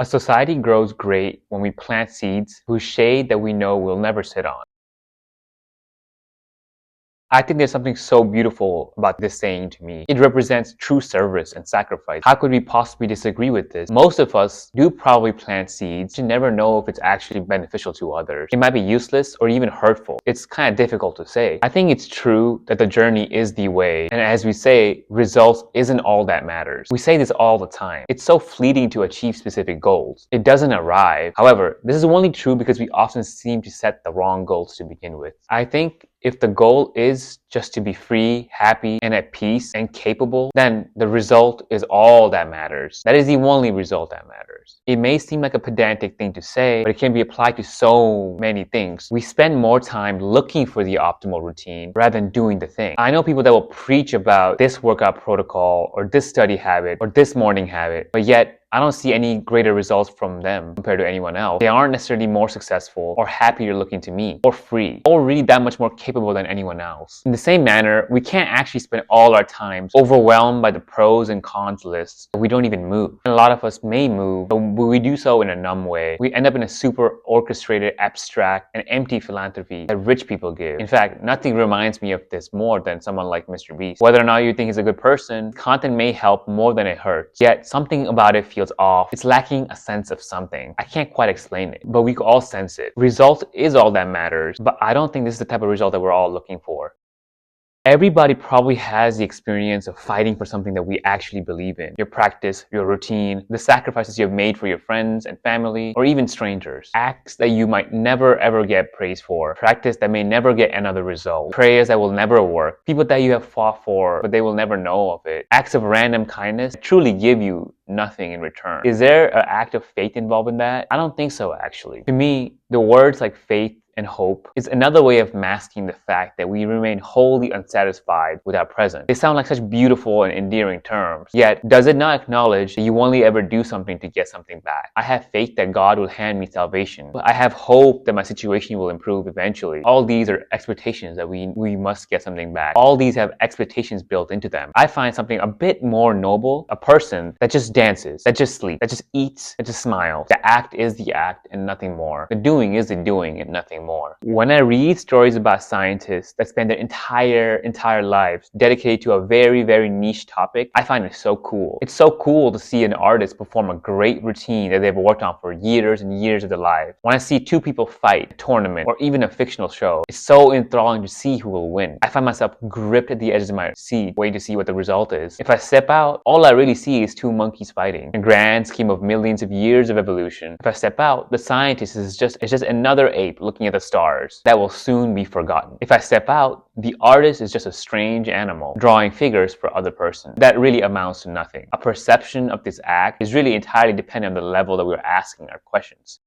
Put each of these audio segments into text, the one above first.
A society grows great when we plant seeds whose shade that we know we'll never sit on. I think there's something so beautiful about this saying to me. It represents true service and sacrifice. How could we possibly disagree with this? Most of us do probably plant seeds to never know if it's actually beneficial to others. It might be useless or even hurtful. It's kind of difficult to say. I think it's true that the journey is the way. And as we say, results isn't all that matters. We say this all the time. It's so fleeting to achieve specific goals. It doesn't arrive. However, this is only true because we often seem to set the wrong goals to begin with. I think if the goal is just to be free, happy, and at peace and capable, then the result is all that matters. That is the only result that matters. It may seem like a pedantic thing to say, but it can be applied to so many things. We spend more time looking for the optimal routine rather than doing the thing. I know people that will preach about this workout protocol or this study habit or this morning habit, but yet I don't see any greater results from them compared to anyone else. They aren't necessarily more successful or happier looking to me, or free, or really that much more capable than anyone else. In the same manner, we can't actually spend all our time overwhelmed by the pros and cons lists, but we don't even move. And a lot of us may move, but we do so in a numb way. We end up in a super orchestrated, abstract, and empty philanthropy that rich people give. In fact, nothing reminds me of this more than someone like Mr. Beast. Whether or not you think he's a good person, content may help more than it hurts, yet something about it feels off. It's lacking a sense of something. I can't quite explain it, but we can all sense it. Result is all that matters, but I don't think this is the type of result that we're all looking for. Everybody probably has the experience of fighting for something that we actually believe in. Your practice, your routine, the sacrifices you have made for your friends and family, or even strangers. Acts that you might never ever get praise for. Practice that may never get another result. Prayers that will never work. People that you have fought for, but they will never know of it. Acts of random kindness that truly give you nothing in return. Is there an act of faith involved in that? I don't think so, actually. To me, the words like faith and hope is another way of masking the fact that we remain wholly unsatisfied with our present. They sound like such beautiful and endearing terms, yet does it not acknowledge that you only ever do something to get something back? I have faith that God will hand me salvation, but I have hope that my situation will improve eventually. All these are expectations that we must get something back. All these have expectations built into them. I find something a bit more noble, a person that just dances, that just sleeps, that just eats, that just smiles. The act is the act and nothing more. The doing is the doing and nothing more. When I read stories about scientists that spend their entire lives dedicated to a very, very niche topic, I find it so cool. It's so cool to see an artist perform a great routine that they've worked on for years and years of their lives. When I see two people fight, a tournament, or even a fictional show, it's so enthralling to see who will win. I find myself gripped at the edges of my seat, waiting to see what the result is. If I step out, all I really see is two monkeys fighting. In the grand scheme of millions of years of evolution, if I step out, the scientist is just another ape looking at the stars that will soon be forgotten. If I step out, the artist is just a strange animal drawing figures for other person. That really amounts to nothing. A perception of this act is really entirely dependent on the level that we're asking our questions.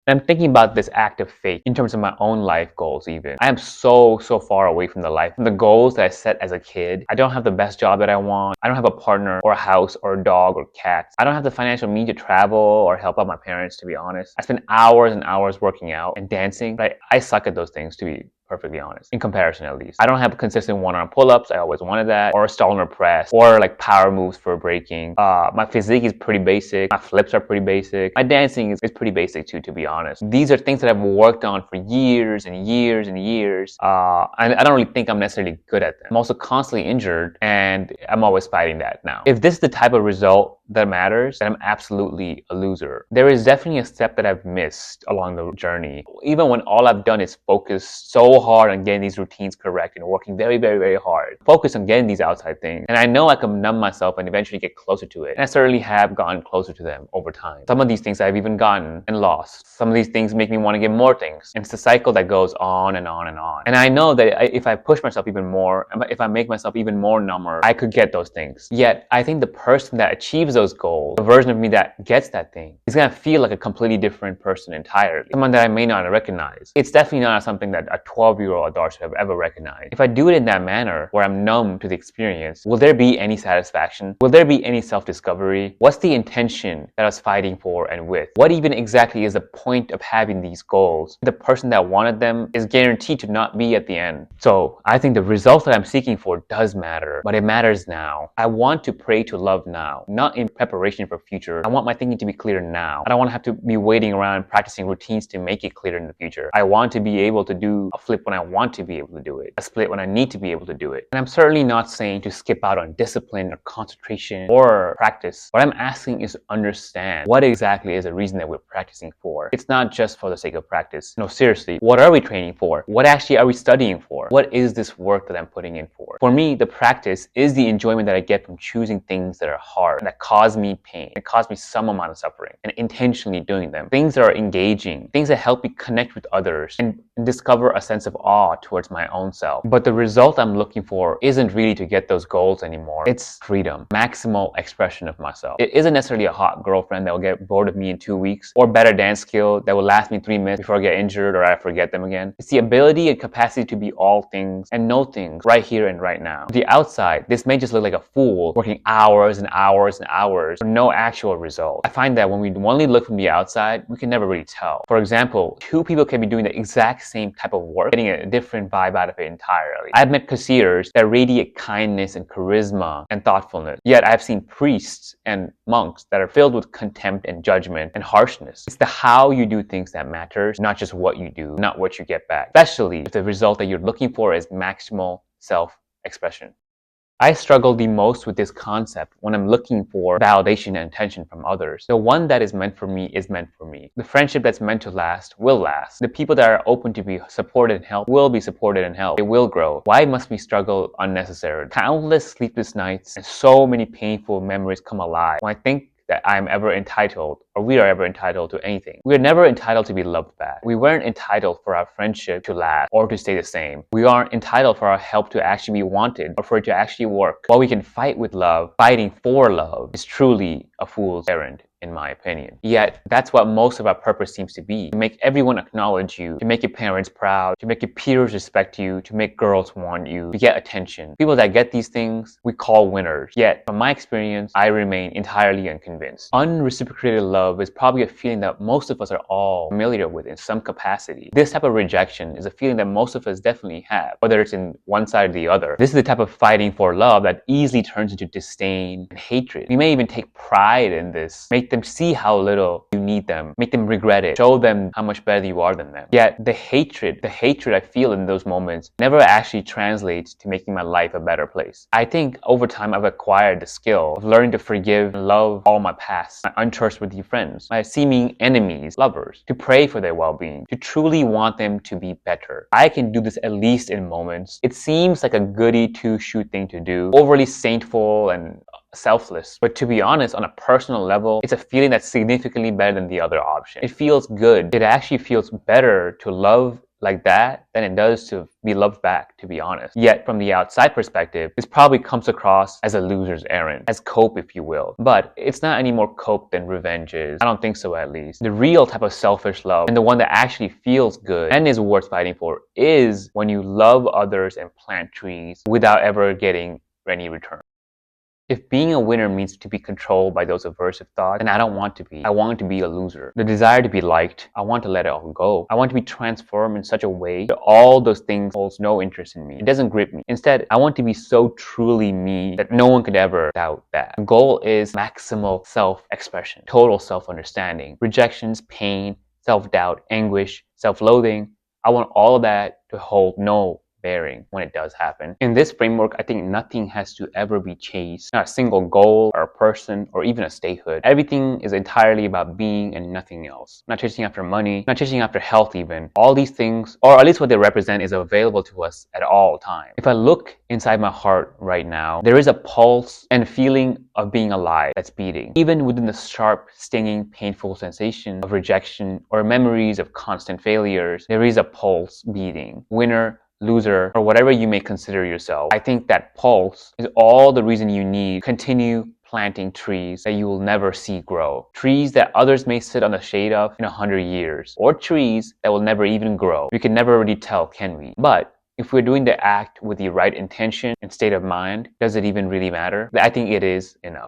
And I'm thinking about this act of faith in terms of my own life goals even. I am so far away from the goals that I set as a kid. I don't have the best job that I want. I don't have a partner or a house or a dog or cats. I don't have the financial means to travel or help out my parents, to be honest. I spend hours and hours working out and dancing, but I suck at those things, to be perfectly honest, in comparison at least. I don't have consistent one-arm pull-ups. I always wanted that, or a Stollner press, or like power moves for breaking. My physique is pretty basic. My flips are pretty basic. My dancing is pretty basic too, to be honest. These are things that I've worked on for years and years and years, and I don't really think I'm necessarily good at them. I'm also constantly injured, and I'm always fighting that now. If this is the type of result that matters, then I'm absolutely a loser. There is definitely a step that I've missed along the journey. Even when all I've done is focus so hard on getting these routines correct and working very, very, very hard. Focus on getting these outside things. And I know I can numb myself and eventually get closer to it. And I certainly have gotten closer to them over time. Some of these things I've even gotten and lost. Some of these things make me want to get more things. And it's a cycle that goes on and on and on. And I know that if I push myself even more, if I make myself even more number, I could get those things. Yet, I think the person that achieves those goals, the version of me that gets that thing, is gonna feel like a completely different person entirely. Someone that I may not recognize. It's definitely not something that a 12-year-old Darsh have ever recognized. If I do it in that manner, where I'm numb to the experience, will there be any satisfaction? Will there be any self-discovery? What's the intention that I was fighting for and with? What even exactly is the point of having these goals? The person that wanted them is guaranteed to not be at the end. So I think the result that I'm seeking for does matter, but it matters now. I want to pray to love now, not in preparation for future. I want my thinking to be clear now. I don't want to have to be waiting around practicing routines to make it clear in the future. I want to be able to do a flip when I want to be able to do it, a split when I need to be able to do it. And I'm certainly not saying to skip out on discipline or concentration or practice. What I'm asking is to understand what exactly is the reason that we're practicing for. It's not just for the sake of practice. No, seriously, what are we training for? What actually are we studying for? What is this work that I'm putting in for? For me, the practice is the enjoyment that I get from choosing things that are hard, that cause me pain, that cause me some amount of suffering, and intentionally doing them. Things that are engaging, things that help me connect with others and discover a sense of awe towards my own self. But the result I'm looking for isn't really to get those goals anymore. It's freedom, maximal expression of myself. It isn't necessarily a hot girlfriend that will get bored of me in 2 weeks, or better dance skill that will last me 3 minutes before I get injured or I forget them again. It's the ability and capacity to be all things and no things right here and right now. To the outside, this may just look like a fool working hours and hours and hours for no actual result. I find that when we only look from the outside, we can never really tell. For example, two people can be doing the exact same type of work, getting a different vibe out of it entirely. I've met cashiers that radiate kindness and charisma and thoughtfulness, yet I've seen priests and monks that are filled with contempt and judgment and harshness. It's the how you do things that matters, not just what you do, not what you get back, especially if the result that you're looking for is maximal self-expression. I struggle the most with this concept when I'm looking for validation and attention from others. The one that is meant for me is meant for me. The friendship that's meant to last will last. The people that are open to be supported and helped will be supported and helped. It will grow. Why must we struggle unnecessarily? Countless sleepless nights and so many painful memories come alive when I think that I'm ever entitled, or we are ever entitled to anything. We are never entitled to be loved back. We weren't entitled for our friendship to last or to stay the same. We aren't entitled for our help to actually be wanted or for it to actually work. While we can fight with love, fighting for love is truly a fool's errand, in my opinion. Yet, that's what most of our purpose seems to be. To make everyone acknowledge you, to make your parents proud, to make your peers respect you, to make girls want you, to get attention. People that get these things, we call winners. Yet, from my experience, I remain entirely unconvinced. Unreciprocated love is probably a feeling that most of us are all familiar with in some capacity. This type of rejection is a feeling that most of us definitely have, whether it's in one side or the other. This is the type of fighting for love that easily turns into disdain and hatred. We may even take pride in this, make them see how little you need them, make them regret it, show them how much better you are than them. Yet the hatred I feel in those moments never actually translates to making my life a better place. I think over time I've acquired the skill of learning to forgive and love all my past, my untrustworthy friends, my seeming enemies, lovers, to pray for their well-being, to truly want them to be better. I can do this at least in moments. It seems like a goody two-shoe thing to do, overly saintful and selfless. But to be honest, on a personal level, it's a feeling that's significantly better than the other option. It feels good. It actually feels better to love like that than it does to be loved back, to be honest. Yet from the outside perspective, this probably comes across as a loser's errand, as cope, if you will. But it's not any more cope than revenge is. I don't think so, at least. The real type of selfish love, and the one that actually feels good and is worth fighting for, is when you love others and plant trees without ever getting any return. If being a winner means to be controlled by those aversive thoughts, then I don't want to be. I want to be a loser. The desire to be liked, I want to let it all go. I want to be transformed in such a way that all those things holds no interest in me. It doesn't grip me. Instead, I want to be so truly me that no one could ever doubt that. The goal is maximal self-expression, total self-understanding, rejections, pain, self-doubt, anguish, self-loathing. I want all of that to hold no bearing when it does happen. In this framework, I think nothing has to ever be chased. Not a single goal or a person or even a statehood. Everything is entirely about being and nothing else. Not chasing after money, not chasing after health even. All these things, or at least what they represent, is available to us at all times. If I look inside my heart right now, there is a pulse and feeling of being alive that's beating. Even within the sharp, stinging, painful sensation of rejection or memories of constant failures, there is a pulse beating. Winner, loser, or whatever you may consider yourself. I think that pulse is all the reason you need to continue planting trees that you will never see grow. Trees that others may sit on the shade of in 100 years. Or trees that will never even grow. We can never really tell, can we? But if we're doing the act with the right intention and state of mind, does it even really matter? I think it is enough.